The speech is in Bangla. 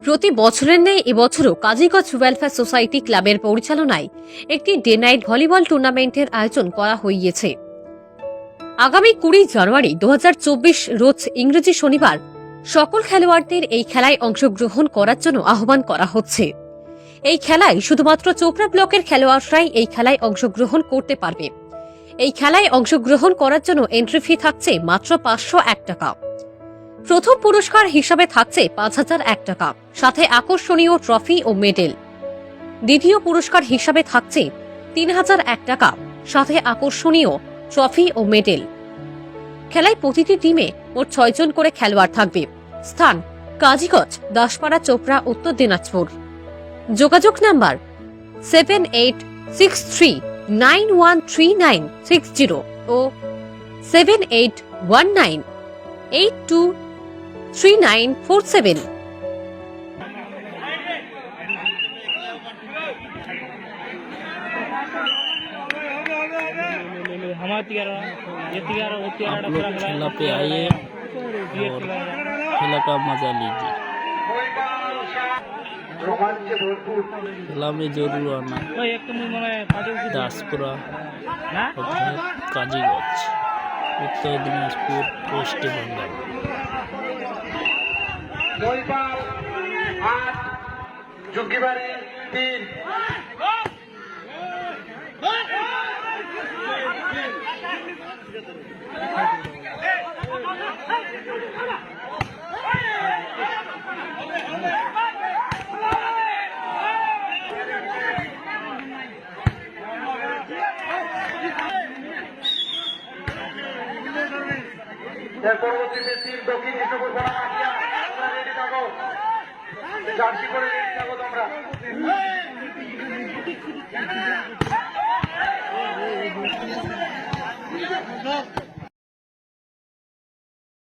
প্রতি বছরের ন্যায় এবছরও কাজীগঞ্জ ওয়েলফেয়ার সোসাইটি ক্লাবের পরিচালনায় একটি ডে নাইট ভলিবল টুর্নামেন্টের আয়োজন করা হয়েছে। আগামী 20 জানুয়ারি 2024 রোজ ইংরেজি শনিবার সকল খেলোয়াড়দের এই খেলায় অংশগ্রহণ করার জন্য আহ্বান করা হচ্ছে। এই খেলায় শুধুমাত্র চোপড়া ব্লকের খেলোয়াড়রাই এই খেলায় অংশগ্রহণ করতে পারবে। এই খেলায় অংশগ্রহণ করার জন্য এন্ট্রি ফি থাকছে মাত্র 501 টাকা। প্রথম পুরস্কার হিসাবে থাকছে 5001 টাকা, সাথে আকর্ষণীয় ট্রফি ও মেডেল। দ্বিতীয় পুরস্কার হিসাবে থাকছে 3001 টাকা, সাথে আকর্ষণীয় ট্রফি ও মেডেল। খেলায় প্রতিটি টিমে মোট 6 জন করে খেলোয়াড় থাকবে। স্থান কাজীগঞ্জ, দাসপাড়া, চোপড়া, উত্তর দিনাজপুর। যোগাযোগ নাম্বার 7863913960 ও 7819823947। आप लोग खेला पे आइए और खेला का मजा लीजिए। खेला में जरूर आना। दासपुरा, काजीगंज, उत्तर दिनाजपुर, वेस्ट बंगाल। পরবর্তীতে তীর দক্ষিণ কৃষ্ণপুর বড় মাঠিয়া রেডি থাকো, জার্সি করে রেডি থাকো তোমরা।